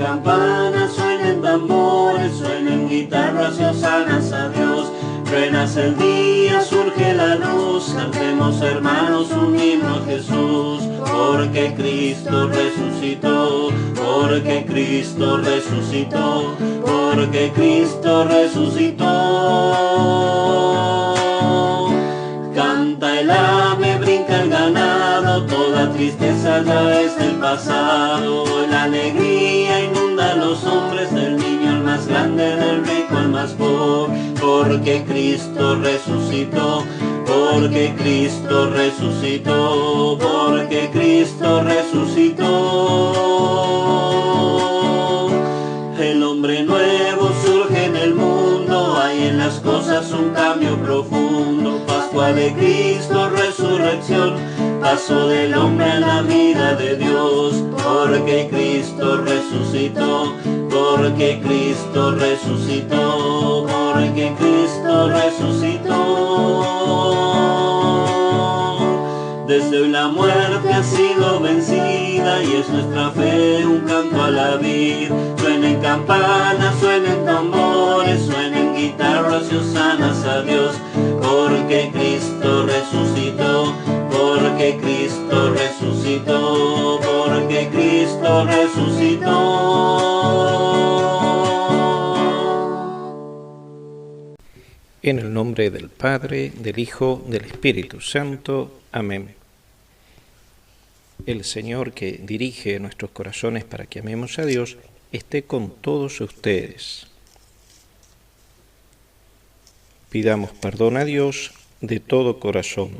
campanas, suenen tambores, suenen guitarras y hosanas a Dios. Renace el día, surge la luz, cantemos hermanos un himno a Jesús. Porque Cristo resucitó, porque Cristo resucitó, porque Cristo resucitó. Canta el ave, brinca el ganado, toda tristeza ya es del pasado. La alegría inunda a los hombres, del niño al más grande, del rico al más pobre. Porque Cristo resucitó, porque Cristo resucitó, porque Cristo resucitó. El hombre nuevo surge en el mundo, hay en las cosas un cambio profundo. Pascua de Cristo, resurrección, paso del hombre a la vida de Dios. Porque Cristo resucitó, porque Cristo resucitó, porque Cristo resucitó. Desde hoy la muerte ha sido vencida y es nuestra fe un canto a la vida. Suenen campanas, suenen tambores, suenen guitarras y hosanas a Dios. Porque Cristo resucitó, porque Cristo resucitó, porque Cristo resucitó. En el nombre del Padre, del Hijo, del Espíritu Santo. Amén. El Señor que dirige nuestros corazones para que amemos a Dios, esté con todos ustedes. Pidamos perdón a Dios de todo corazón.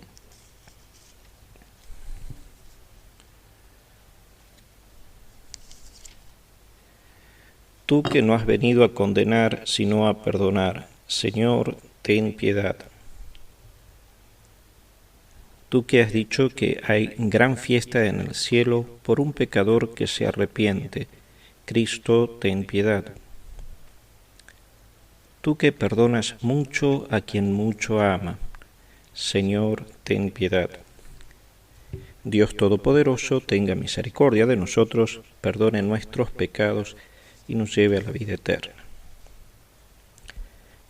Tú que no has venido a condenar, sino a perdonar, Señor, ten piedad. Tú que has dicho que hay gran fiesta en el cielo por un pecador que se arrepiente, Cristo, ten piedad. Tú que perdonas mucho a quien mucho ama, Señor, ten piedad. Dios Todopoderoso, tenga misericordia de nosotros, perdone nuestros pecados y nos lleve a la vida eterna.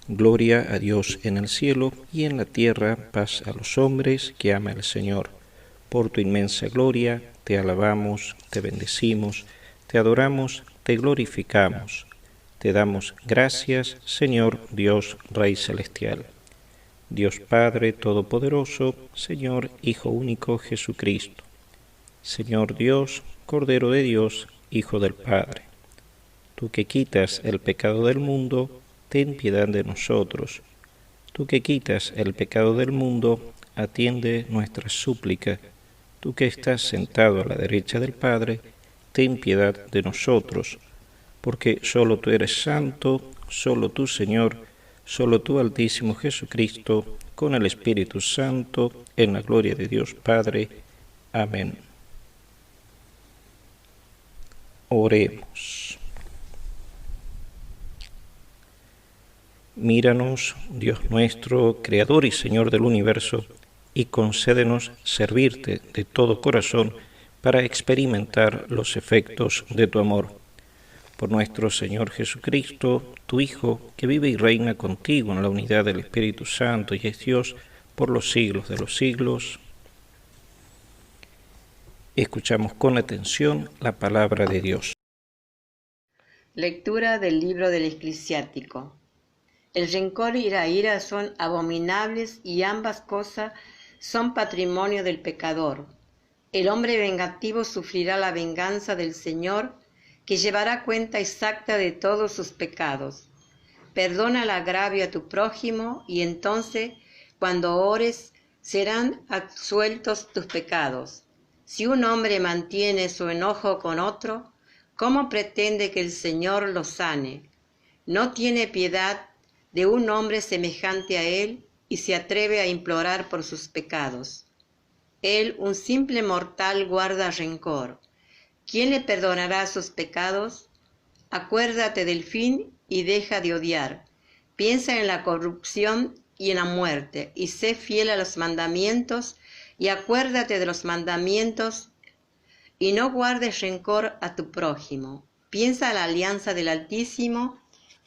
Gloria a Dios en el cielo y en la tierra, paz a los hombres que ama el Señor. Por tu inmensa gloria, te alabamos, te bendecimos, te adoramos, te glorificamos. Te damos gracias, Señor Dios Rey Celestial. Dios Padre Todopoderoso, Señor Hijo único Jesucristo. Señor Dios, Cordero de Dios, Hijo del Padre. Tú que quitas el pecado del mundo, ten piedad de nosotros. Tú que quitas el pecado del mundo, atiende nuestra súplica. Tú que estás sentado a la derecha del Padre, ten piedad de nosotros. Porque solo tú eres santo, solo tú, Señor, solo tú, Altísimo Jesucristo, con el Espíritu Santo, en la gloria de Dios Padre. Amén. Oremos. Míranos, Dios nuestro, Creador y Señor del universo, y concédenos servirte de todo corazón para experimentar los efectos de tu amor. Por nuestro Señor Jesucristo, tu Hijo, que vive y reina contigo en la unidad del Espíritu Santo y es Dios por los siglos de los siglos. Escuchamos con atención la palabra de Dios. Lectura del libro del Eclesiástico. El rencor y la ira son abominables y ambas cosas son patrimonio del pecador. El hombre vengativo sufrirá la venganza del Señor, que llevará cuenta exacta de todos sus pecados. Perdona el agravio a tu prójimo y entonces, cuando ores, serán absueltos tus pecados. Si un hombre mantiene su enojo con otro, ¿cómo pretende que el Señor lo sane? No tiene piedad de un hombre semejante a él y se atreve a implorar por sus pecados. Él, un simple mortal, guarda rencor. ¿Quién le perdonará sus pecados? Acuérdate del fin y deja de odiar. Piensa en la corrupción y en la muerte, y sé fiel a los mandamientos, y acuérdate de los mandamientos, y no guardes rencor a tu prójimo. piensa la alianza del Altísimo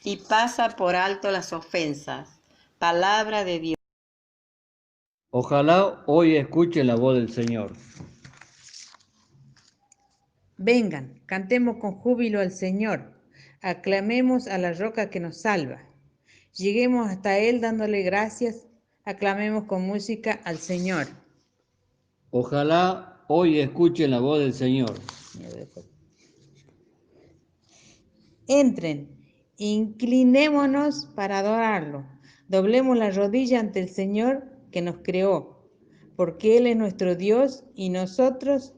y pasa por alto las ofensas. Palabra de Dios. Ojalá hoy escuchen la voz del Señor. Vengan, cantemos con júbilo al Señor, aclamemos a la roca que nos salva. Lleguemos hasta Él dándole gracias, aclamemos con música al Señor. Ojalá hoy escuchen la voz del Señor. Entren, inclinémonos para adorarlo, doblemos la rodilla ante el Señor que nos creó, porque Él es nuestro Dios y nosotros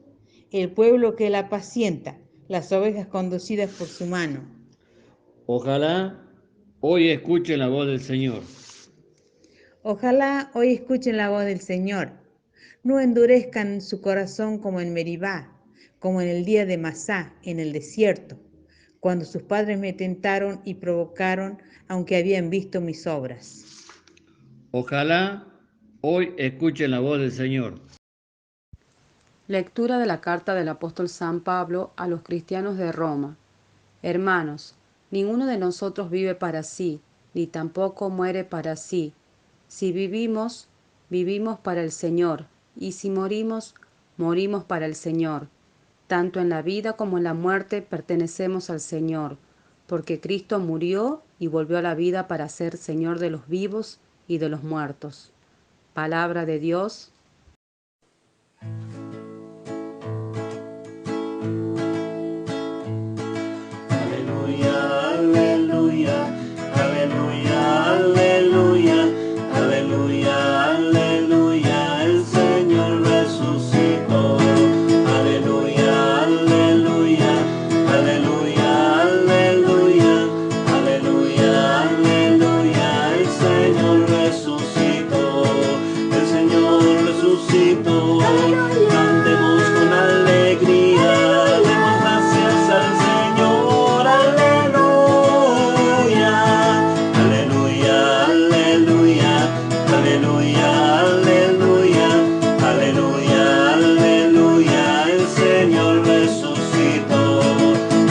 el pueblo que Él apacienta, las ovejas conducidas por su mano. Ojalá hoy escuchen la voz del Señor. Ojalá hoy escuchen la voz del Señor. No endurezcan su corazón como en Meribá, como en el día de Masá, en el desierto, cuando sus padres me tentaron y provocaron, aunque habían visto mis obras. Ojalá hoy escuchen la voz del Señor. Lectura de la carta del apóstol San Pablo a los cristianos de Roma. Hermanos, ninguno de nosotros vive para sí, ni tampoco muere para sí. Si vivimos, vivimos para el Señor, y si morimos, morimos para el Señor. Tanto en la vida como en la muerte pertenecemos al Señor, porque Cristo murió y volvió a la vida para ser Señor de los vivos y de los muertos. Palabra de Dios. Aleluya, aleluya, aleluya, aleluya, aleluya, aleluya, el Señor resucitó. Aleluya, aleluya, aleluya, aleluya, aleluya, aleluya, el Señor resucitó. El Señor resucitó. Cantemos con alegría, demos gracias al Señor. Aleluya, aleluya, aleluya, aleluya, aleluya, aleluya, aleluya, el Señor resucitó.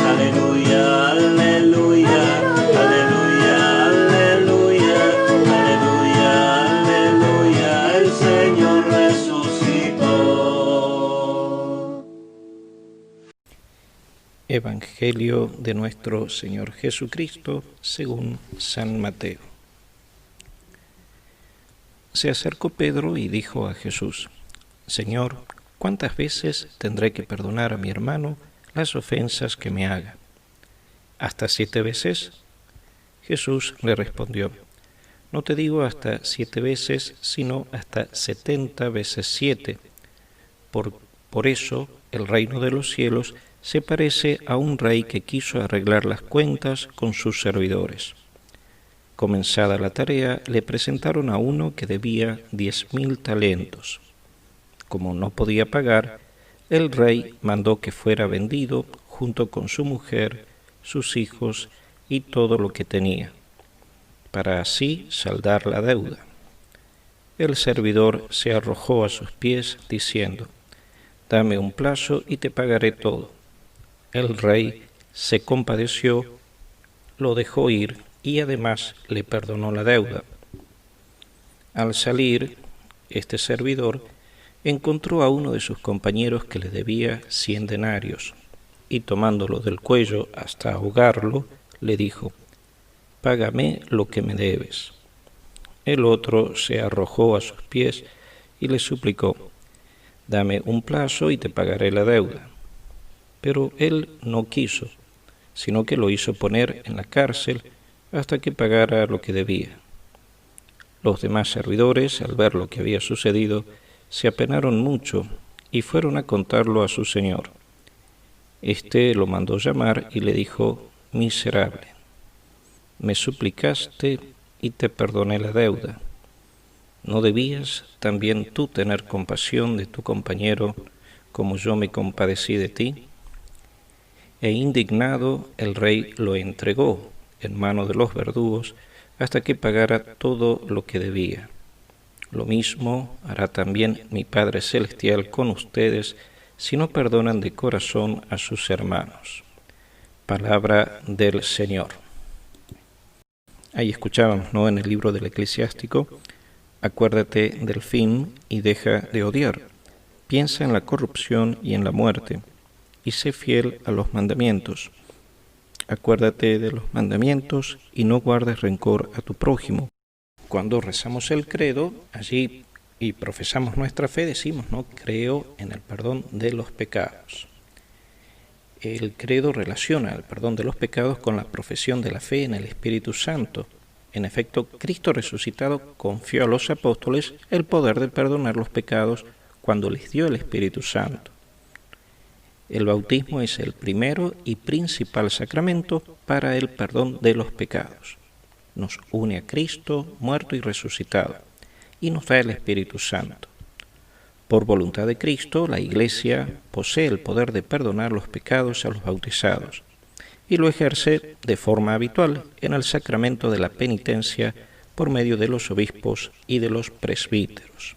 Aleluya, aleluya, aleluya, aleluya, aleluya, aleluya, el Señor resucitó. Evangelio de nuestro Señor Jesucristo según San Mateo. Se acercó Pedro y dijo a Jesús: Señor, ¿cuántas veces tendré que perdonar a mi hermano las ofensas que me haga? ¿Hasta 7 veces? Jesús le respondió: No te digo hasta 7 veces, sino hasta 70 veces 7. Por eso el reino de los cielos se parece a un rey que quiso arreglar las cuentas con sus servidores. Comenzada la tarea, le presentaron a uno que debía 10.000 talentos. Como no podía pagar, el rey mandó que fuera vendido junto con su mujer, sus hijos y todo lo que tenía, para así saldar la deuda. El servidor se arrojó a sus pies diciendo: Dame un plazo y te pagaré todo. El rey se compadeció, lo dejó ir y además le perdonó la deuda. Al salir, este servidor encontró a uno de sus compañeros que le debía 100 denarios y tomándolo del cuello hasta ahogarlo, le dijo: Págame lo que me debes. El otro se arrojó a sus pies y le suplicó: Dame un plazo y te pagaré la deuda. Pero él no quiso, sino que lo hizo poner en la cárcel hasta que pagara lo que debía. Los demás servidores, al ver lo que había sucedido, se apenaron mucho y fueron a contarlo a su señor. Este lo mandó llamar y le dijo: Miserable, me suplicaste y te perdoné la deuda. ¿No debías también tú tener compasión de tu compañero como yo me compadecí de ti? E indignado, el rey lo entregó en mano de los verdugos hasta que pagara todo lo que debía. Lo mismo hará también mi Padre Celestial con ustedes si no perdonan de corazón a sus hermanos. Palabra del Señor. Ahí escuchábamos, ¿no?, en el libro del Eclesiástico: acuérdate del fin y deja de odiar. Piensa en la corrupción y en la muerte, y sé fiel a los mandamientos. Acuérdate de los mandamientos y no guardes rencor a tu prójimo. Cuando rezamos el credo, allí y profesamos nuestra fe, decimos, ¿no?, creo en el perdón de los pecados. El credo relaciona el perdón de los pecados con la profesión de la fe en el Espíritu Santo. En efecto, Cristo resucitado confió a los apóstoles el poder de perdonar los pecados cuando les dio el Espíritu Santo. El bautismo es el primero y principal sacramento para el perdón de los pecados. Nos une a Cristo, muerto y resucitado, y nos da el Espíritu Santo. Por voluntad de Cristo, la Iglesia posee el poder de perdonar los pecados a los bautizados, y lo ejerce de forma habitual en el sacramento de la penitencia por medio de los obispos y de los presbíteros.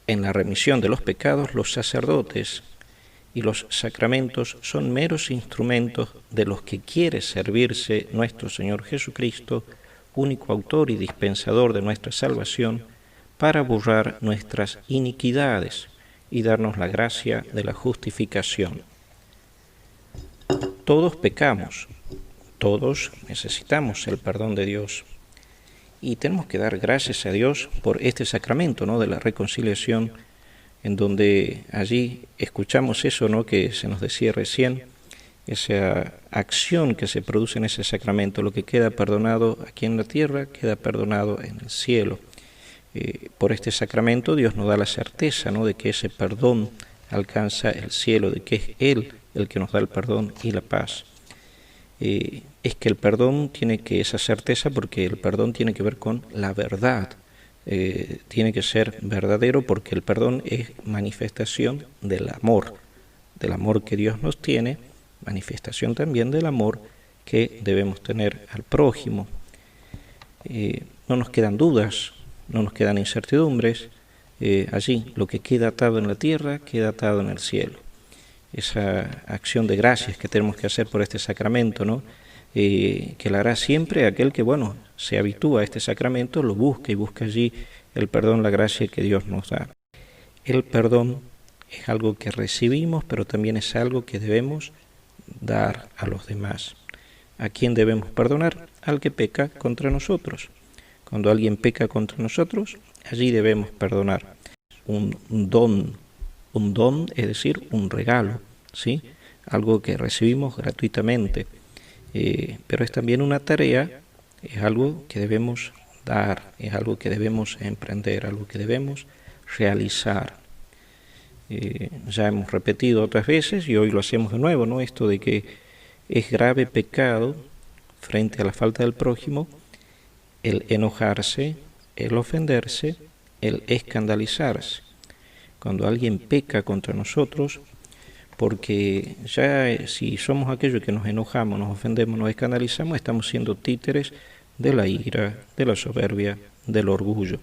En la remisión de los pecados, los sacerdotes y los sacramentos son meros instrumentos de los que quiere servirse nuestro Señor Jesucristo, único autor y dispensador de nuestra salvación, para borrar nuestras iniquidades y darnos la gracia de la justificación. Todos pecamos, todos necesitamos el perdón de Dios, y tenemos que dar gracias a Dios por este sacramento, ¿no?, de la reconciliación, en donde allí escuchamos eso, ¿no?, que se nos decía recién, esa acción que se produce en ese sacramento. Lo que queda perdonado aquí en la tierra, queda perdonado en el cielo. Por este sacramento Dios nos da la certeza, ¿no?, de que ese perdón alcanza el cielo, de que es Él el que nos da el perdón y la paz. Es que el perdón tiene que, esa certeza, porque el perdón tiene que ver con la verdad, tiene que ser verdadero, porque el perdón es manifestación del amor que Dios nos tiene, manifestación también del amor que debemos tener al prójimo. No nos quedan dudas, no nos quedan incertidumbres. Allí lo que queda atado en la tierra queda atado en el cielo. Esa acción de gracias que tenemos que hacer por este sacramento, ¿no?, que la hará siempre aquel que, se habitúa a este sacramento, lo busca y busca allí el perdón, la gracia que Dios nos da. El perdón es algo que recibimos, pero también es algo que debemos dar a los demás. ¿A quién debemos perdonar? Al que peca contra nosotros. Cuando alguien peca contra nosotros, allí debemos perdonar. Un don, es decir, un regalo, ¿sí?, algo que recibimos gratuitamente, pero es también una tarea, es algo que debemos dar, es algo que debemos emprender, algo que debemos realizar. Ya hemos repetido otras veces y hoy lo hacemos de nuevo, ¿no?, esto de que es grave pecado frente a la falta del prójimo el enojarse, el ofenderse, el escandalizarse. Cuando alguien peca contra nosotros, porque ya si somos aquellos que nos enojamos, nos ofendemos, nos escandalizamos, estamos siendo títeres de la ira, de la soberbia, del orgullo.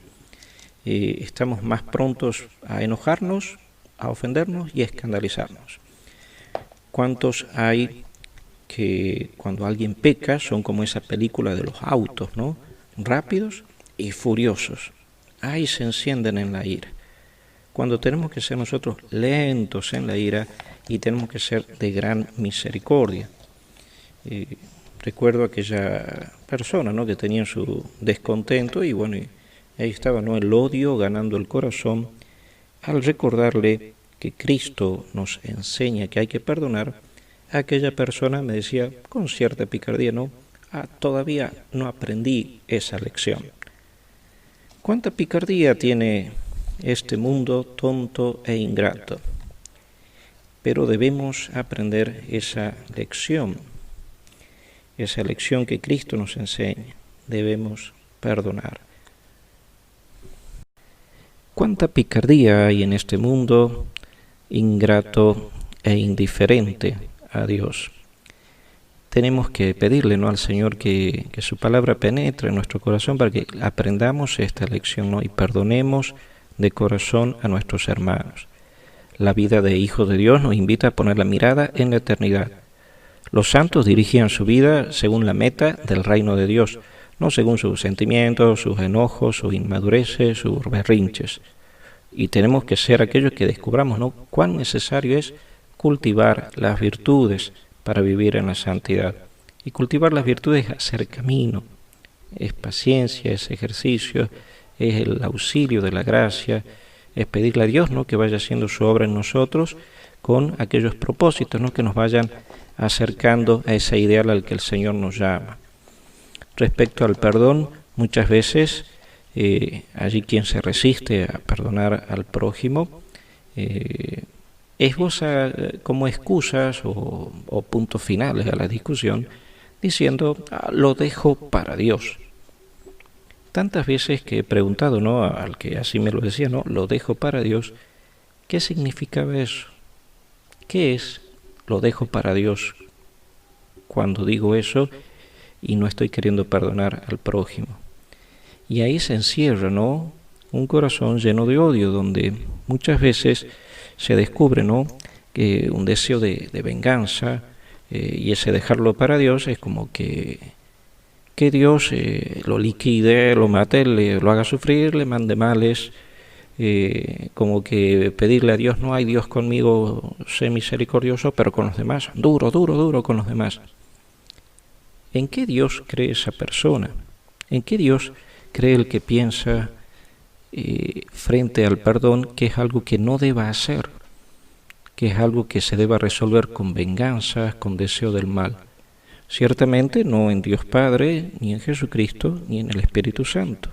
Estamos más prontos a enojarnos, a ofendernos y a escandalizarnos. ¿Cuántos hay que cuando alguien peca son como esa película de los autos, ¿no?, rápidos y furiosos? Ahí se encienden en la ira. Cuando tenemos que ser nosotros lentos en la ira y tenemos que ser de gran misericordia. Recuerdo aquella persona, ¿no?, que tenía su descontento y ahí estaba, ¿no?, el odio ganando el corazón. Al recordarle que Cristo nos enseña que hay que perdonar, aquella persona me decía con cierta picardía, ¿no?, todavía no aprendí esa lección. ¿Cuánta picardía tiene este mundo tonto e ingrato? Pero debemos aprender esa lección que Cristo nos enseña. Debemos perdonar. ¿Cuánta picardía hay en este mundo ingrato e indiferente a Dios? Tenemos que pedirle, ¿no?, al Señor que su palabra penetre en nuestro corazón para que aprendamos esta lección, ¿no?, y perdonemos de corazón a nuestros hermanos. La vida de hijos de Dios nos invita a poner la mirada en la eternidad. Los santos dirigían su vida según la meta del reino de Dios, no según sus sentimientos, sus enojos, sus inmadureces, sus berrinches. Y tenemos que ser aquellos que descubramos, ¿no?, cuán necesario es cultivar las virtudes para vivir en la santidad. Y cultivar las virtudes es hacer camino, es paciencia, es ejercicio, es el auxilio de la gracia, es pedirle a Dios, ¿no?, que vaya haciendo su obra en nosotros con aquellos propósitos, ¿no?, que nos vayan acercando a ese ideal al que el Señor nos llama. Respecto al perdón, muchas veces allí quien se resiste a perdonar al prójimo esboza como excusas o puntos finales a la discusión, diciendo, lo dejo para Dios. Tantas veces que he preguntado, ¿no?, al que así me lo decía, ¿no?, lo dejo para Dios, ¿qué significaba eso? ¿Qué es lo dejo para Dios cuando digo eso y no estoy queriendo perdonar al prójimo? Y ahí se encierra, ¿no?, un corazón lleno de odio, donde muchas veces se descubre, ¿no?, que un deseo de venganza, y ese dejarlo para Dios es como que Dios lo liquide, lo mate, lo haga sufrir, le mande males, como que pedirle a Dios, no hay Dios conmigo, sé misericordioso, pero con los demás, duro con los demás. ¿En qué Dios cree esa persona? ¿En qué Dios cree el que piensa frente al perdón que es algo que no deba hacer, que es algo que se deba resolver con venganzas, con deseo del mal? Ciertamente no en Dios Padre, ni en Jesucristo, ni en el Espíritu Santo.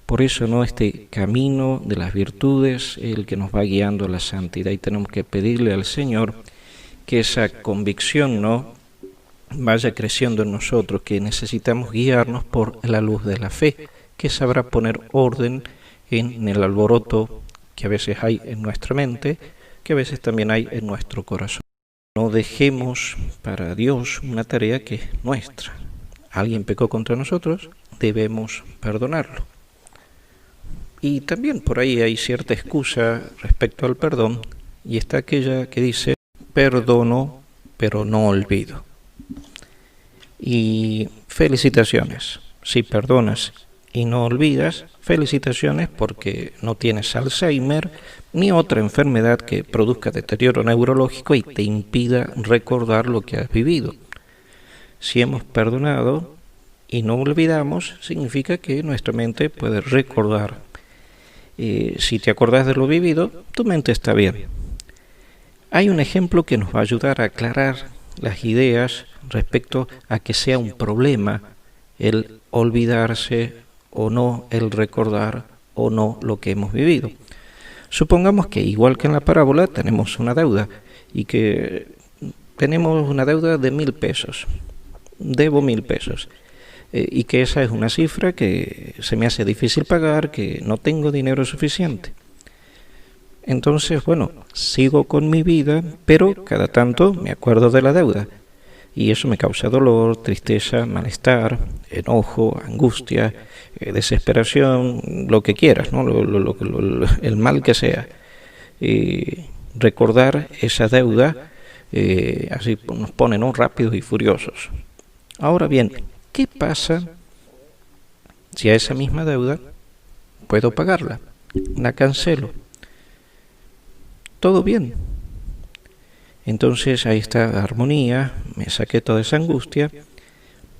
Por eso, ¿no?, este camino de las virtudes es el que nos va guiando a la santidad, y tenemos que pedirle al Señor que esa convicción, ¿no?, vaya creciendo en nosotros, que necesitamos guiarnos por la luz de la fe, que sabrá poner orden en el alboroto que a veces hay en nuestra mente, que a veces también hay en nuestro corazón. No dejemos para Dios una tarea que es nuestra. Alguien pecó contra nosotros, debemos perdonarlo. Y también por ahí hay cierta excusa respecto al perdón, y está aquella que dice, perdono, pero no olvido. Y felicitaciones, si perdonas y no olvidas, felicitaciones, porque no tienes Alzheimer ni otra enfermedad que produzca deterioro neurológico y te impida recordar lo que has vivido. Si hemos perdonado y no olvidamos, significa que nuestra mente puede recordar. Si te acordás de lo vivido, tu mente está bien. Hay un ejemplo que nos va a ayudar a aclarar las ideas respecto a que sea un problema el olvidarse o no, el recordar o no lo que hemos vivido. Supongamos que, igual que en la parábola, tenemos una deuda y que tenemos una deuda de 1.000 pesos. Debo 1.000 pesos. Y que esa es una cifra que se me hace difícil pagar, que no tengo dinero suficiente. Entonces, bueno, sigo con mi vida, pero cada tanto me acuerdo de la deuda. Y eso me causa dolor, tristeza, malestar, enojo, angustia, desesperación, lo que quieras, ¿no? El mal que sea. Recordar esa deuda, así nos pone, ¿no?, rápidos y furiosos. Ahora bien, ¿qué pasa si a esa misma deuda puedo pagarla? La cancelo. Todo bien. Entonces ahí está la armonía, me saqué toda esa angustia,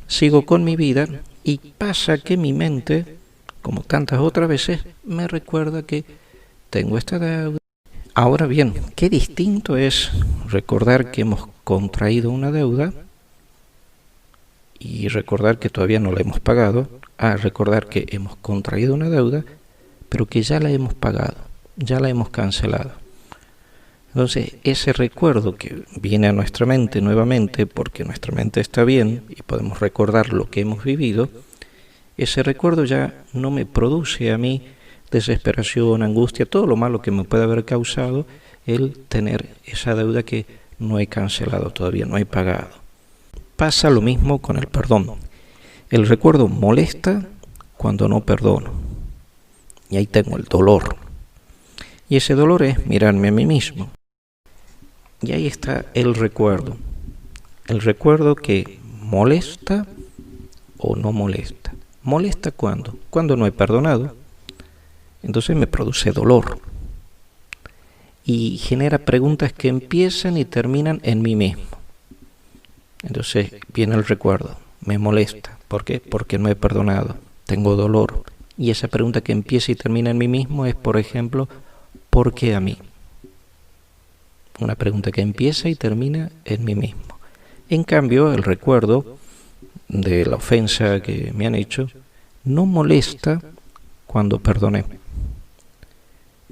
sigo con mi vida y pasa que mi mente, como tantas otras veces, me recuerda que tengo esta deuda. Ahora bien, qué distinto es recordar que hemos contraído una deuda y recordar que todavía no la hemos pagado, a recordar que hemos contraído una deuda, pero que ya la hemos pagado, ya la hemos cancelado. Entonces, ese recuerdo que viene a nuestra mente nuevamente, porque nuestra mente está bien y podemos recordar lo que hemos vivido, ese recuerdo ya no me produce a mí desesperación, angustia, todo lo malo que me puede haber causado el tener esa deuda que no he cancelado todavía, no he pagado. Pasa lo mismo con el perdón. El recuerdo molesta cuando no perdono. Y ahí tengo el dolor. Y ese dolor es mirarme a mí mismo. Y ahí está el recuerdo. el recuerdo que molesta o no molesta. ¿Molesta cuándo? Cuando no he perdonado. Entonces me produce dolor. Y genera preguntas que empiezan y terminan en mí mismo. Entonces viene el recuerdo. Me molesta. ¿Por qué? Porque no he perdonado. Tengo dolor. Y esa pregunta que empieza y termina en mí mismo es, por ejemplo, ¿por qué a mí? Una pregunta que empieza y termina en mí mismo. En cambio, el recuerdo de la ofensa que me han hecho no molesta cuando perdoné.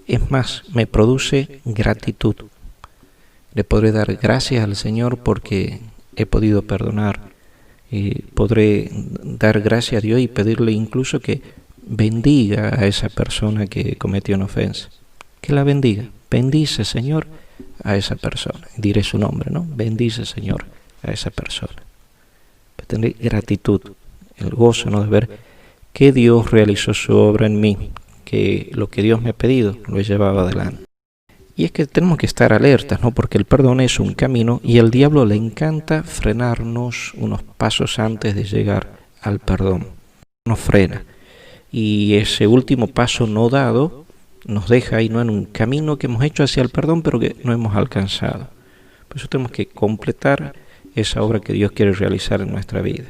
Es más, me produce gratitud. Le podré dar gracias al Señor porque he podido perdonar. Podré dar gracias a Dios y pedirle incluso que bendiga a esa persona que cometió una ofensa. Que la bendiga. Bendice, Señor, a esa persona. Diré su nombre, ¿no? Bendice, Señor, a esa persona. Tendré gratitud, el gozo, ¿no?, de ver que Dios realizó su obra en mí, que lo que Dios me ha pedido lo he llevado adelante. Y es que tenemos que estar alertas, ¿no?, porque el perdón es un camino y al diablo le encanta frenarnos unos pasos antes de llegar al perdón. Nos frena. Y ese último paso no dado nos deja ahí, ¿no?, en un camino que hemos hecho hacia el perdón, pero que no hemos alcanzado. Por eso tenemos que completar esa obra que Dios quiere realizar en nuestra vida.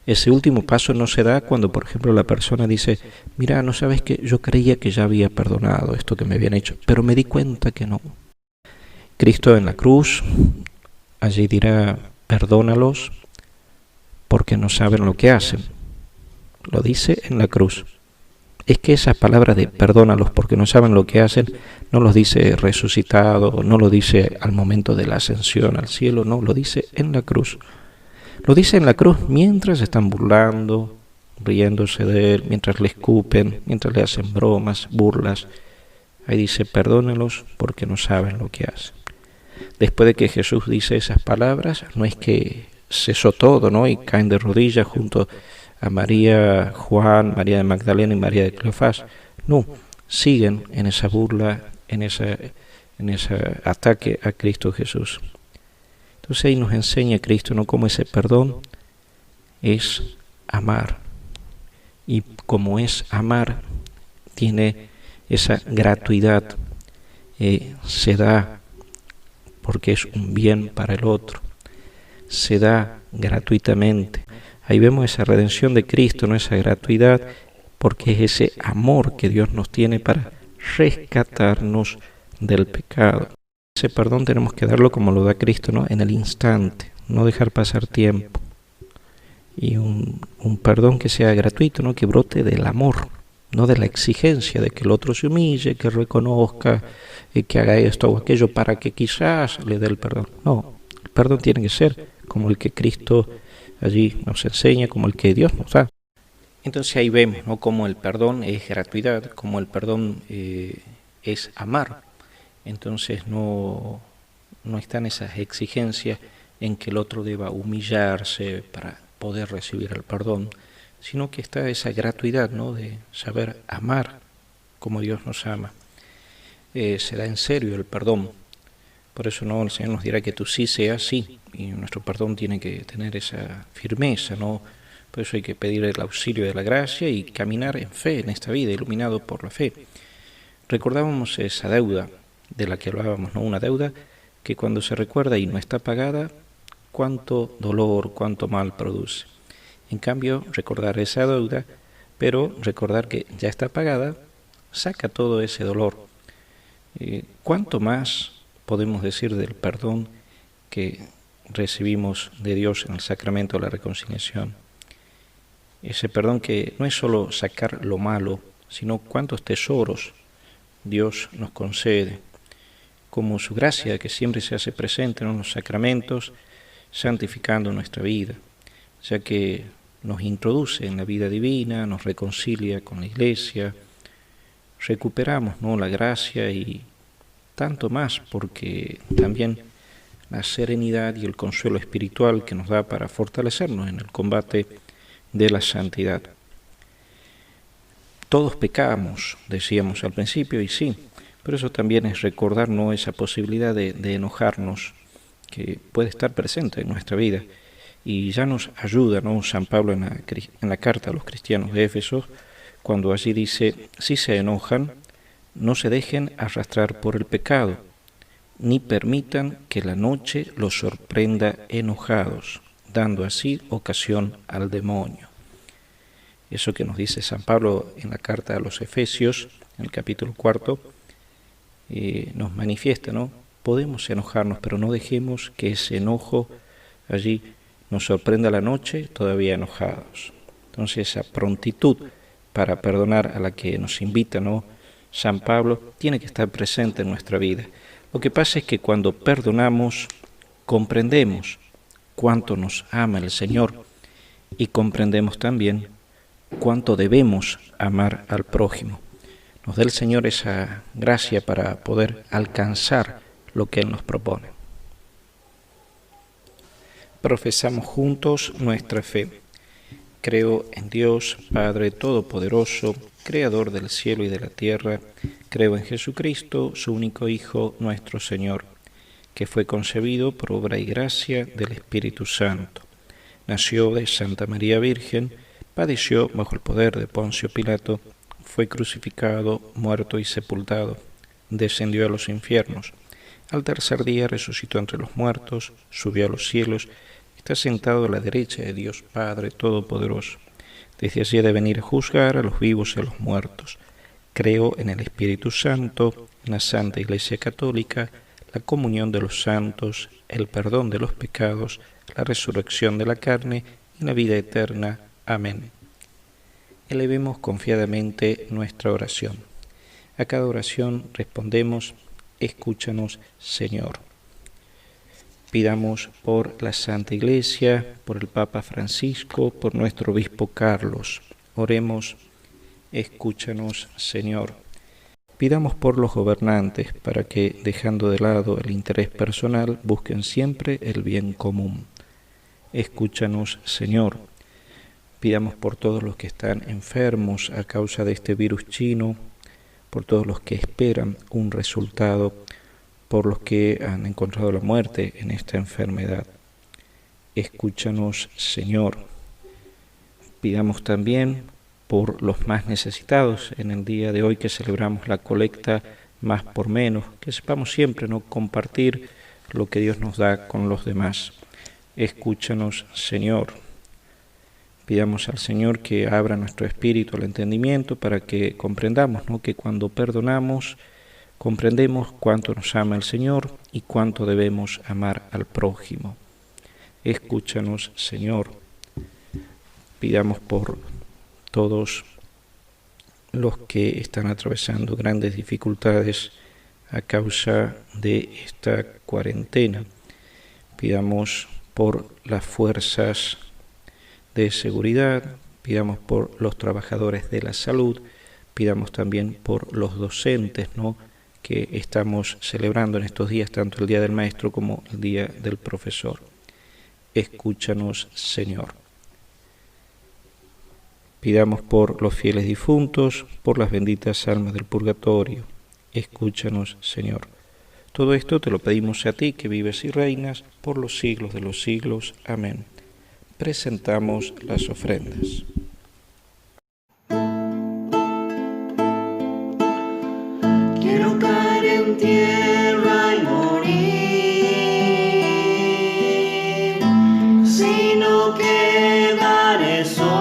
Ese último paso no se da cuando, por ejemplo, la persona dice, mira, no sabes que yo creía que ya había perdonado esto que me habían hecho, pero me di cuenta que no. Cristo en la cruz, allí dirá, perdónalos porque no saben lo que hacen. Lo dice en la cruz. Es que esas palabras de perdónalos porque no saben lo que hacen, no los dice resucitado, no lo dice al momento de la ascensión al cielo, no, lo dice en la cruz. Lo dice en la cruz mientras están burlando, riéndose de él, mientras le escupen, mientras le hacen bromas, burlas. Ahí dice, perdónalos porque no saben lo que hacen. Después de que Jesús dice esas palabras, no es que cesó todo, ¿no?, y caen de rodillas junto a María, Juan, María de Magdalena y María de Cleofás. No, siguen en esa burla, en ese ataque a Cristo Jesús. Entonces ahí nos enseña Cristo, ¿no?, cómo ese perdón es amar. Y como es amar, tiene esa gratuidad, se da porque es un bien para el otro, se da gratuitamente. Ahí vemos esa redención de Cristo, ¿no?, esa gratuidad, porque es ese amor que Dios nos tiene para rescatarnos del pecado. Ese perdón tenemos que darlo como lo da Cristo, ¿no?, en el instante, no dejar pasar tiempo. Y un perdón que sea gratuito, ¿no?, que brote del amor, no de la exigencia de que el otro se humille, que reconozca, que haga esto o aquello para que quizás le dé el perdón. No, el perdón tiene que ser como el que Cristo allí nos enseña, como el que Dios nos da. Entonces ahí vemos, ¿no?, cómo el perdón es gratuidad, cómo el perdón es amar. Entonces no están esas exigencias en que el otro deba humillarse para poder recibir el perdón, sino que está esa gratuidad, ¿no?, de saber amar como Dios nos ama. Se da en serio el perdón. Por eso, ¿no?, el Señor nos dirá que tú sí seas sí, y nuestro perdón tiene que tener esa firmeza, ¿no? Por eso hay que pedir el auxilio de la gracia y caminar en fe en esta vida, iluminado por la fe. Recordábamos esa deuda de la que hablábamos, ¿no?, una deuda que cuando se recuerda y no está pagada, cuánto dolor, cuánto mal produce. En cambio, recordar esa deuda, pero recordar que ya está pagada, saca todo ese dolor. ¿Cuánto más podemos decir del perdón que recibimos de Dios en el sacramento de la reconciliación? Ese perdón que no es solo sacar lo malo, sino cuántos tesoros Dios nos concede, como su gracia que siempre se hace presente en los sacramentos, santificando nuestra vida, ya que nos introduce en la vida divina, nos reconcilia con la Iglesia, recuperamos, ¿no?, la gracia y tanto más, porque también la serenidad y el consuelo espiritual que nos da para fortalecernos en el combate de la santidad. Todos pecamos, decíamos al principio, y sí, pero eso también es recordar, ¿no?, esa posibilidad de enojarnos, que puede estar presente en nuestra vida. Y ya nos ayuda, ¿no?, San Pablo en la carta a los cristianos de Éfeso, cuando allí dice: si se enojan, no se dejen arrastrar por el pecado, ni permitan que la noche los sorprenda enojados, dando así ocasión al demonio. Eso que nos dice San Pablo en la carta a los Efesios, en el capítulo 4, nos manifiesta, ¿no? Podemos enojarnos, pero no dejemos que ese enojo allí nos sorprenda la noche todavía enojados. Entonces esa prontitud para perdonar a la que nos invita, ¿no?, San Pablo, tiene que estar presente en nuestra vida. Lo que pasa es que cuando perdonamos, comprendemos cuánto nos ama el Señor y comprendemos también cuánto debemos amar al prójimo. Nos da el Señor esa gracia para poder alcanzar lo que Él nos propone. Profesamos juntos nuestra fe. Creo en Dios, Padre Todopoderoso, Creador del cielo y de la tierra. Creo en Jesucristo, su único Hijo, nuestro Señor, que fue concebido por obra y gracia del Espíritu Santo. Nació de Santa María Virgen, padeció bajo el poder de Poncio Pilato, fue crucificado, muerto y sepultado, descendió a los infiernos. Al tercer día resucitó entre los muertos, subió a los cielos, está sentado a la derecha de Dios Padre Todopoderoso. Desde allí ha de venir a juzgar a los vivos y a los muertos. Creo en el Espíritu Santo, en la Santa Iglesia Católica, la comunión de los santos, el perdón de los pecados, la resurrección de la carne y la vida eterna. Amén. Elevemos confiadamente nuestra oración. A cada oración respondemos: escúchanos, Señor. Pidamos por la Santa Iglesia, por el Papa Francisco, por nuestro Obispo Carlos. Oremos: escúchanos, Señor. Pidamos por los gobernantes, para que, dejando de lado el interés personal, busquen siempre el bien común. Escúchanos, Señor. Pidamos por todos los que están enfermos a causa de este virus chino, por todos los que esperan un resultado, por los que han encontrado la muerte en esta enfermedad. Escúchanos, Señor. Pidamos también por los más necesitados en el día de hoy que celebramos la colecta Más por Menos, que sepamos siempre no compartir lo que Dios nos da con los demás. Escúchanos, Señor. Pidamos al Señor que abra nuestro espíritu al entendimiento para que comprendamos, ¿no?, que cuando perdonamos, comprendemos cuánto nos ama el Señor y cuánto debemos amar al prójimo. Escúchanos, Señor. Pidamos por todos los que están atravesando grandes dificultades a causa de esta cuarentena. Pidamos por las fuerzas de seguridad, pidamos por los trabajadores de la salud, pidamos también por los docentes, ¿no?, que estamos celebrando en estos días, tanto el Día del Maestro como el Día del Profesor. Escúchanos, Señor. Pidamos por los fieles difuntos, por las benditas almas del purgatorio. Escúchanos, Señor. Todo esto te lo pedimos a ti, que vives y reinas por los siglos de los siglos. Amén. Presentamos las ofrendas. Quiero caer en tierra y morir, si no quedaré solo.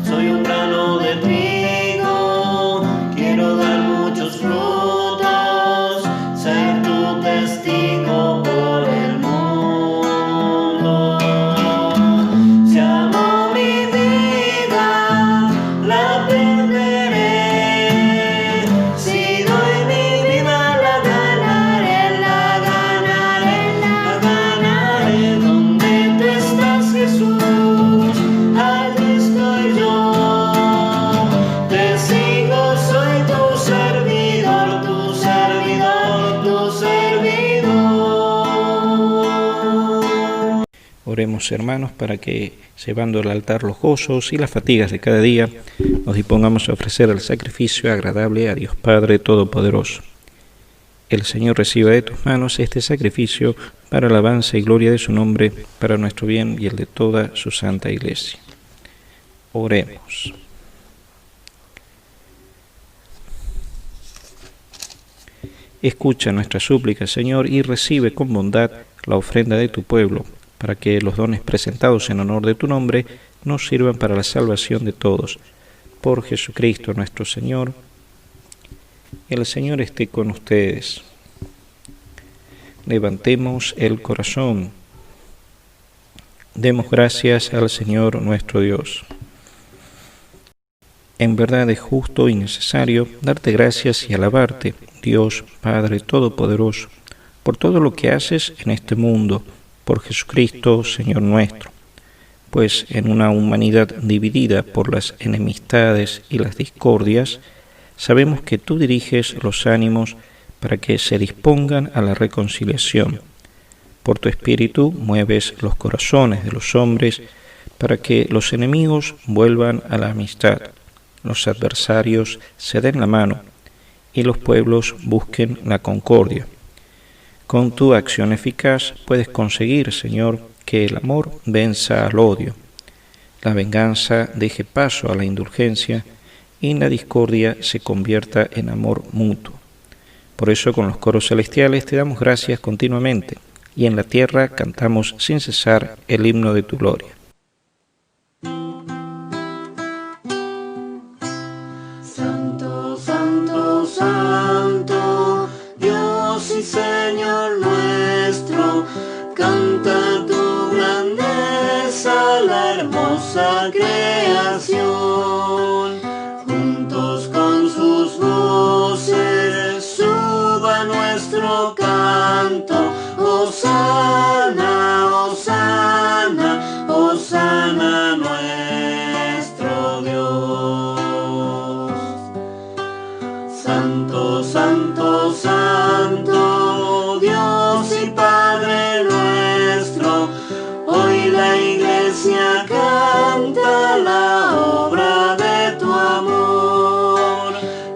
Soy un grano de trigo, quiero dar muchos frutos, ser tu testigo por el mundo. Si amo mi vida, la perderé. Si doy mi vida, la ganaré, la ganaré, la ganaré. Donde tú estás, Jesús, allí estoy yo. Te sigo, soy tu servidor, tu servidor, tu servidor. Oremos, hermanos, para que, llevando al altar los gozos y las fatigas de cada día, nos dispongamos a ofrecer el sacrificio agradable a Dios Padre Todopoderoso. el Señor reciba de tus manos este sacrificio para alabanza y gloria de su nombre, para nuestro bien y el de toda su santa Iglesia. Oremos. Escucha nuestra súplica, Señor, y recibe con bondad la ofrenda de tu pueblo, para que los dones presentados en honor de tu nombre nos sirvan para la salvación de todos. Por Jesucristo nuestro Señor. El Señor esté con ustedes. Levantemos el corazón. Demos gracias al Señor nuestro Dios. En verdad es justo y necesario darte gracias y alabarte, Dios Padre Todopoderoso, por todo lo que haces en este mundo, por Jesucristo, Señor nuestro. Pues en una humanidad dividida por las enemistades y las discordias, sabemos que tú diriges los ánimos para que se dispongan a la reconciliación. Por tu Espíritu mueves los corazones de los hombres para que los enemigos vuelvan a la amistad, los adversarios se den la mano y los pueblos busquen la concordia. Con tu acción eficaz puedes conseguir, Señor, que el amor venza al odio, la venganza deje paso a la indulgencia y la discordia se convierta en amor mutuo. Por eso con los coros celestiales te damos gracias continuamente y en la tierra cantamos sin cesar el himno de tu gloria. Santo, santo, santo, Dios y Señor nuestro, canta tu grandeza, la hermosa creación. Juntos con sus voces suba nuestro canto, Hosana, Hosana, Hosana nuestro Dios. Santo, santo, santo, Dios y Padre nuestro, hoy la Iglesia canta la obra de tu amor.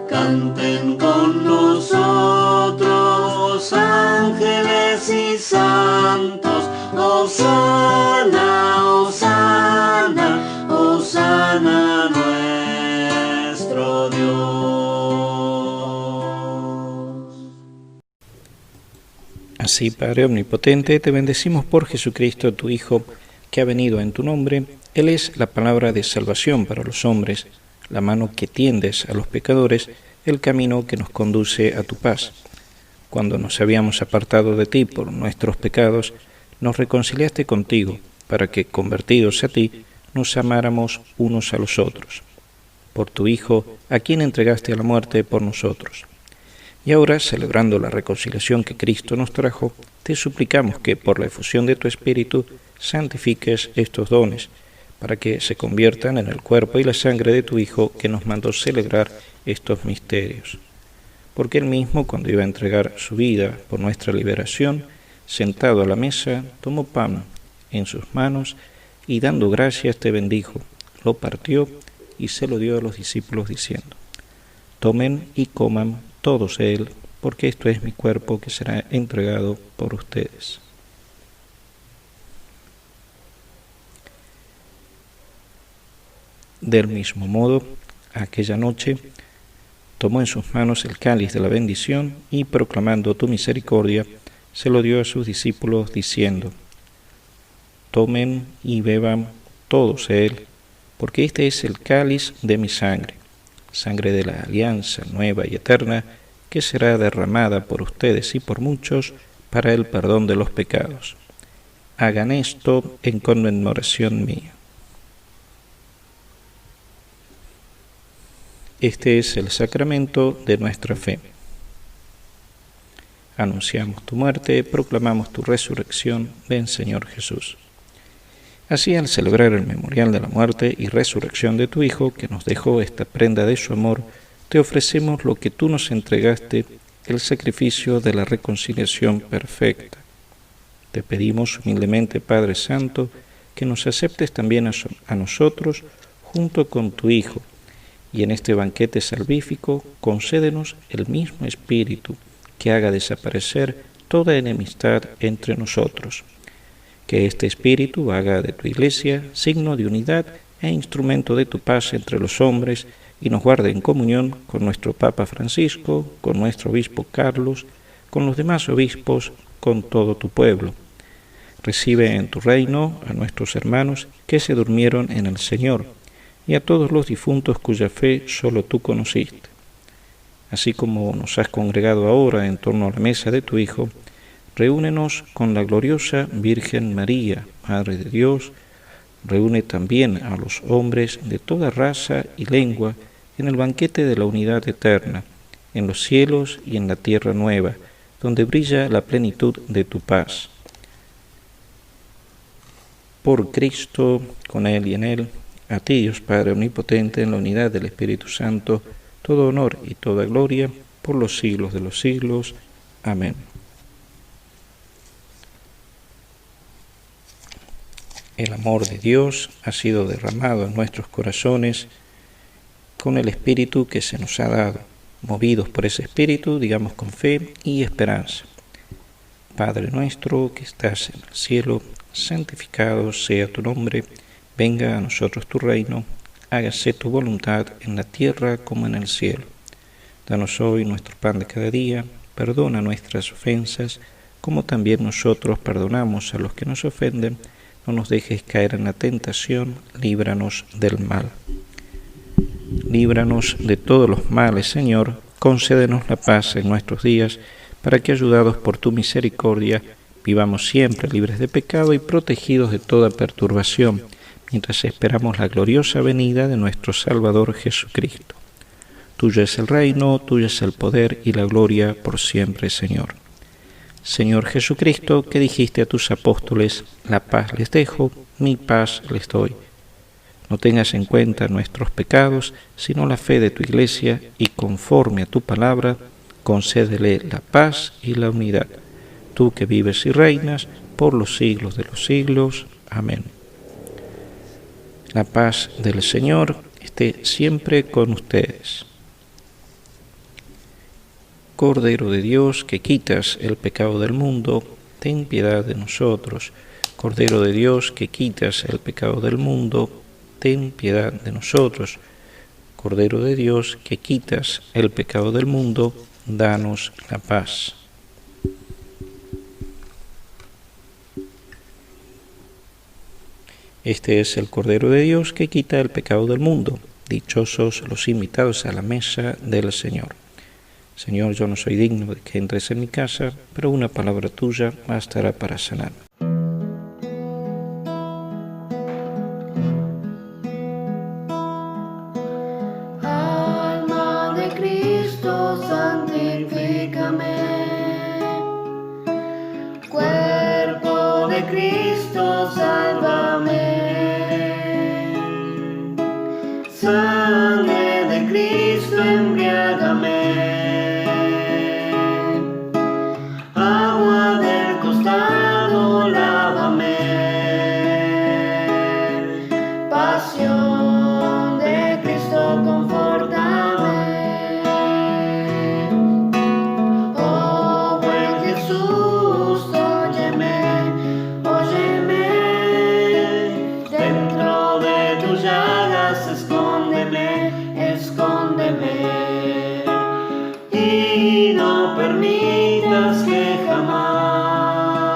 Canten con nosotros ángeles y santos, Hosana, Hosana, Hosana nuestro Dios. Así, Padre Omnipotente, te bendecimos por Jesucristo, tu Hijo, que ha venido en tu nombre. Él es la palabra de salvación para los hombres, la mano que tiendes a los pecadores, el camino que nos conduce a tu paz. Cuando nos habíamos apartado de ti por nuestros pecados, nos reconciliaste contigo, para que, convertidos a ti, nos amáramos unos a los otros. Por tu Hijo, a quien entregaste a la muerte por nosotros. Y ahora, celebrando la reconciliación que Cristo nos trajo, te suplicamos que, por la efusión de tu Espíritu, santifiques estos dones, para que se conviertan en el cuerpo y la sangre de tu Hijo, que nos mandó celebrar estos misterios. Porque él mismo, cuando iba a entregar su vida por nuestra liberación, sentado a la mesa, tomó pan en sus manos y dando gracias te bendijo, lo partió y se lo dio a los discípulos diciendo: tomen y coman todos de él, porque esto es mi cuerpo que será entregado por ustedes. Del mismo modo, aquella noche, tomó en sus manos el cáliz de la bendición y, proclamando tu misericordia, se lo dio a sus discípulos diciendo: tomen y beban todos de él, porque este es el cáliz de mi sangre, sangre de la alianza nueva y eterna, que será derramada por ustedes y por muchos para el perdón de los pecados. Hagan esto en conmemoración mía. Este es el sacramento de nuestra fe. Anunciamos tu muerte, proclamamos tu resurrección. Ven, Señor Jesús. Así, al celebrar el memorial de la muerte y resurrección de tu Hijo, que nos dejó esta prenda de su amor, te ofrecemos lo que tú nos entregaste, el sacrificio de la reconciliación perfecta. Te pedimos humildemente, Padre Santo, que nos aceptes también a nosotros junto con tu Hijo, y en este banquete salvífico concédenos el mismo Espíritu, que haga desaparecer toda enemistad entre nosotros. Que este Espíritu haga de tu Iglesia signo de unidad e instrumento de tu paz entre los hombres y nos guarde en comunión con nuestro Papa Francisco, con nuestro Obispo Carlos, con los demás obispos, con todo tu pueblo. Recibe en tu reino a nuestros hermanos que se durmieron en el Señor y a todos los difuntos cuya fe solo tú conociste. Así como nos has congregado ahora en torno a la mesa de tu Hijo, reúnenos con la gloriosa Virgen María, Madre de Dios. Reúne también a los hombres de toda raza y lengua en el banquete de la unidad eterna, en los cielos y en la tierra nueva, donde brilla la plenitud de tu paz. Por Cristo, con Él y en Él, a ti, Dios Padre Omnipotente, en la unidad del Espíritu Santo, todo honor y toda gloria, por los siglos de los siglos. Amén. El amor de Dios ha sido derramado en nuestros corazones con el Espíritu que se nos ha dado. Movidos por ese Espíritu, digamos con fe y esperanza. Padre nuestro que estás en el cielo, santificado sea tu nombre, venga a nosotros tu reino, hágase tu voluntad en la tierra como en el cielo. Danos hoy nuestro pan de cada día, perdona nuestras ofensas, como también nosotros perdonamos a los que nos ofenden. No nos dejes caer en la tentación, líbranos del mal. Líbranos de todos los males, Señor, concédenos la paz en nuestros días, para que, ayudados por tu misericordia, vivamos siempre libres de pecado y protegidos de toda perturbación, mientras esperamos la gloriosa venida de nuestro Salvador Jesucristo. Tuyo es el reino, tuyo es el poder y la gloria por siempre, Señor. Señor Jesucristo, que dijiste a tus apóstoles, la paz les dejo, mi paz les doy. No tengas en cuenta nuestros pecados, sino la fe de tu Iglesia, y conforme a tu palabra, concédele la paz y la unidad. Tú que vives y reinas por los siglos de los siglos. Amén. La paz del Señor esté siempre con ustedes. Cordero de Dios, que quitas el pecado del mundo, ten piedad de nosotros. Cordero de Dios, que quitas el pecado del mundo, ten piedad de nosotros. Cordero de Dios, que quitas el pecado del mundo, danos la paz. Este es el Cordero de Dios que quita el pecado del mundo. Dichosos los invitados a la mesa del Señor. Señor, yo no soy digno de que entres en mi casa, pero una palabra tuya bastará para sanar. Alma de Cristo, santifícame. Cuerpo de Cristo, sálvame. Sangre de Cristo, embriágame. Agua del costado, lávame. Pasión de Cristo, confórtame. Oh buen Jesús, óyeme, óyeme. Dentro de tus llagas, escóndeme, escóndeme. Y no permitas que jamás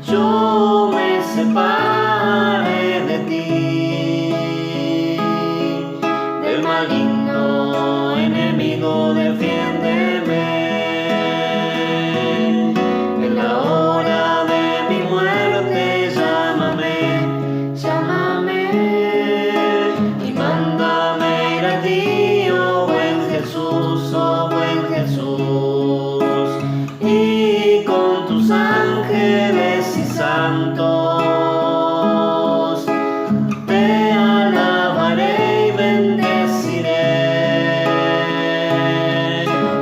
yo me separe de ti. Del maligno enemigo, defiéndeme. En la hora de mi muerte, llámame, llámame. Y mándame ir a ti, oh buen Jesús, oh buen Jesús. Y con tus ángeles y santos te alabaré y bendeciré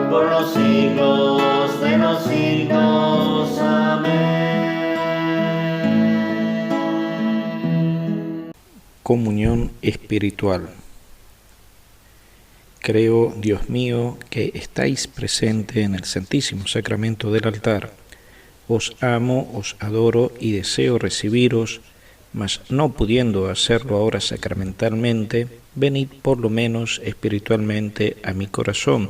por los siglos de los siglos. Amén. Comunión espiritual. Creo, Dios mío, que estáis presente en el Santísimo Sacramento del altar. Os amo, os adoro y deseo recibiros, mas no pudiendo hacerlo ahora sacramentalmente, venid por lo menos espiritualmente a mi corazón.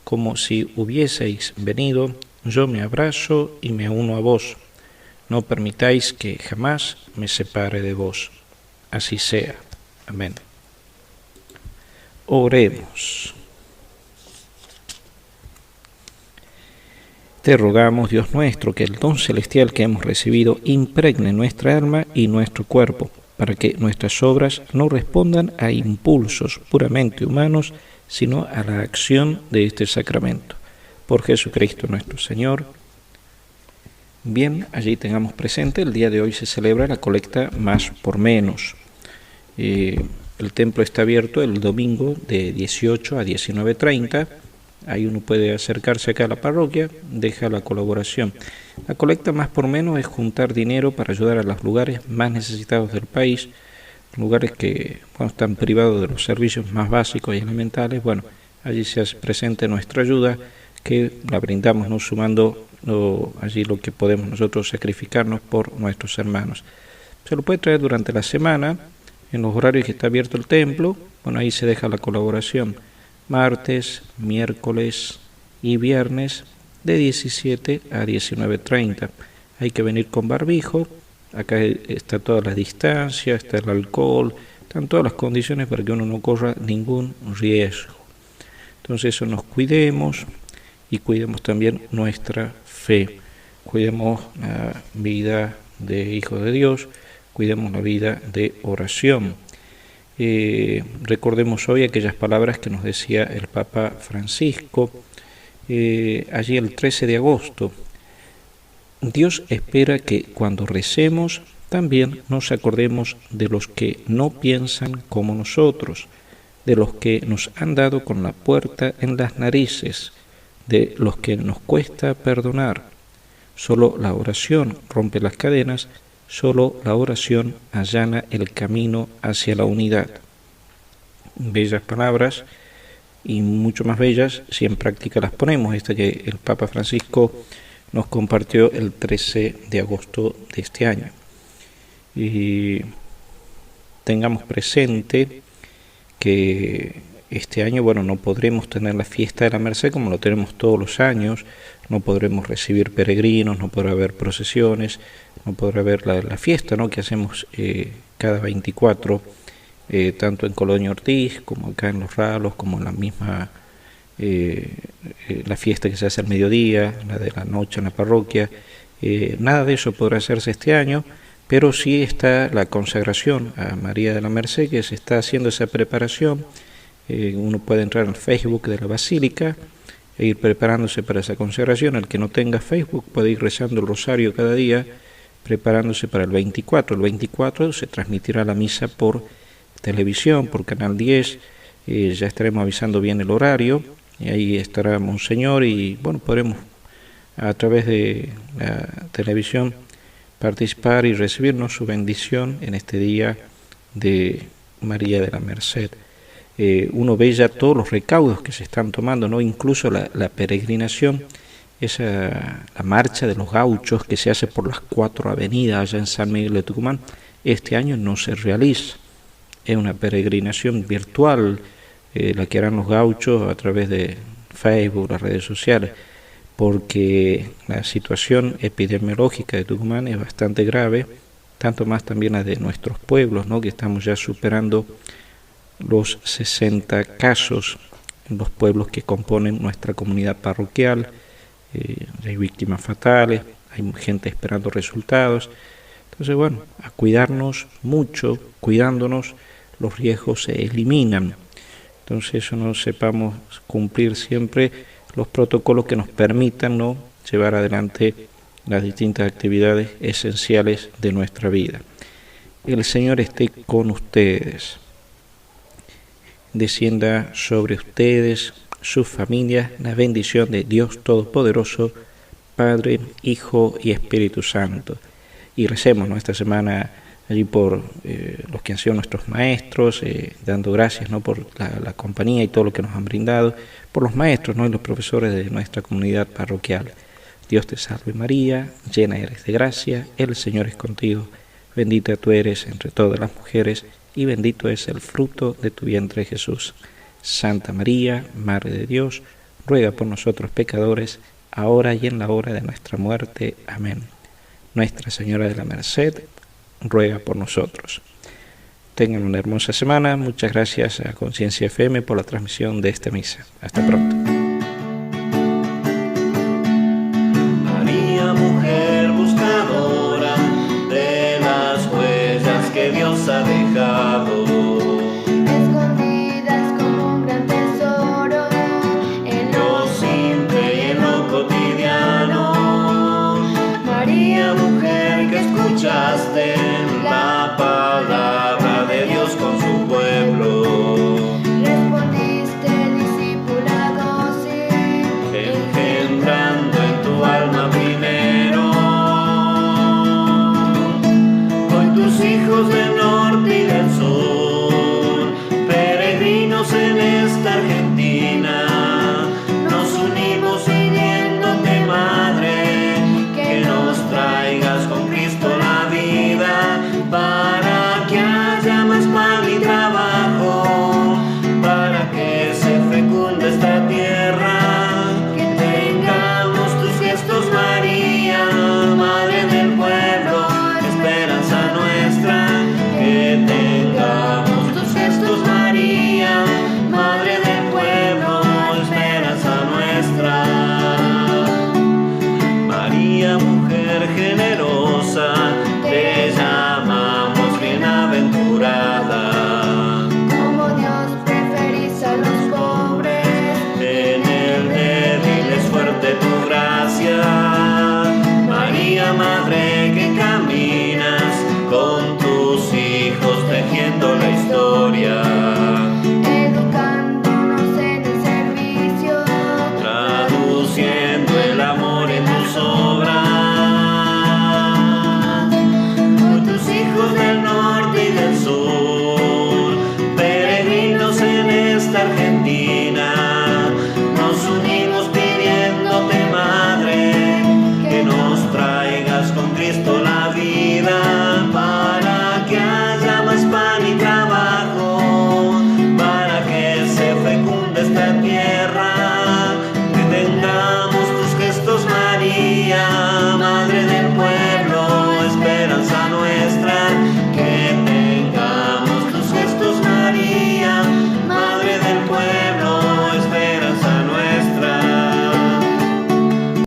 Como si hubieseis venido, yo me abrazo y me uno a vos. No permitáis que jamás me separe de vos. Así sea. Amén. Oremos. Te rogamos, Dios nuestro, que el don celestial que hemos recibido impregne nuestra alma y nuestro cuerpo, para que nuestras obras no respondan a impulsos puramente humanos, sino a la acción de este sacramento. Por Jesucristo nuestro Señor. Bien, allí tengamos presente, el día de hoy se celebra la colecta Más por Menos. El templo está abierto el domingo de 18 a 19:30. Ahí uno puede acercarse acá a la parroquia, deja la colaboración. La colecta Más por Menos es juntar dinero para ayudar a los lugares más necesitados del país, lugares que están privados de los servicios más básicos y elementales. Bueno, allí se hace presente nuestra ayuda, que la brindamos, ¿no?, sumando allí lo que podemos nosotros sacrificarnos por nuestros hermanos. Se lo puede traer durante la semana, en los horarios que está abierto el templo. Bueno, ahí se deja la colaboración. Martes, miércoles y viernes de 17 a 19:30. Hay que venir con barbijo. Acá está toda la distancia, está el alcohol, están todas las condiciones para que uno no corra ningún riesgo. Entonces eso, nos cuidemos y cuidemos también nuestra fe. Cuidemos la vida de hijos de Dios, cuidemos la vida de oración. Recordemos hoy aquellas palabras que nos decía el Papa Francisco allí el 13 de agosto. Dios espera que cuando recemos también nos acordemos de los que no piensan como nosotros, de los que nos han dado con la puerta en las narices, de los que nos cuesta perdonar. Solo la oración rompe las cadenas, solo la oración allana el camino hacia la unidad. Bellas palabras, y mucho más bellas si en práctica las ponemos. Esta que el Papa Francisco nos compartió el 13 de agosto de este año. Y tengamos presente que este año, no podremos tener la fiesta de la Merced como lo tenemos todos los años, no podremos recibir peregrinos, no podrá haber procesiones, no podrá haber la fiesta, ¿no?, que hacemos cada 24, tanto en Colonia Ortiz, como acá en Los Ralos, como en la misma, la fiesta que se hace al mediodía, la de la noche en la parroquia. Nada de eso podrá hacerse este año, pero sí está la consagración a María de la Merced, que se está haciendo esa preparación. Uno puede entrar al Facebook de la Basílica e ir preparándose para esa consagración. El que no tenga Facebook puede ir rezando el rosario cada día, preparándose para el 24. El 24 se transmitirá la misa por televisión, por Canal 10. Ya estaremos avisando bien el horario, y ahí estará Monseñor, y podremos a través de la televisión participar y recibirnos su bendición en este día de María de la Merced. Uno ve ya todos los recaudos que se están tomando, ¿no? Incluso la peregrinación, la marcha de los gauchos que se hace por las 4 avenidas allá en San Miguel de Tucumán, este año no se realiza. Es una peregrinación virtual, la que harán los gauchos a través de Facebook, las redes sociales, porque la situación epidemiológica de Tucumán es bastante grave, tanto más también la de nuestros pueblos, ¿no?, que estamos ya superando los 60 casos en los pueblos que componen nuestra comunidad parroquial. Hay víctimas fatales, hay gente esperando resultados. Entonces, a cuidarnos mucho, cuidándonos, los riesgos se eliminan. Entonces, eso no sepamos cumplir siempre los protocolos que nos permitan, ¿no?, llevar adelante las distintas actividades esenciales de nuestra vida. El Señor esté con ustedes. Descienda sobre ustedes, sus familias, la bendición de Dios Todopoderoso, Padre, Hijo y Espíritu Santo. Y recemos esta semana allí por los que han sido nuestros maestros, dando gracias, ¿no?, por la compañía y todo lo que nos han brindado, por los maestros, ¿no?, y los profesores de nuestra comunidad parroquial. Dios te salve María, llena eres de gracia, el Señor es contigo, bendita tú eres entre todas las mujeres, y bendito es el fruto de tu vientre Jesús. Santa María, Madre de Dios, ruega por nosotros pecadores, ahora y en la hora de nuestra muerte. Amén. Nuestra Señora de la Merced, ruega por nosotros. Tengan una hermosa semana. Muchas gracias a Conciencia FM por la transmisión de esta misa. Hasta pronto.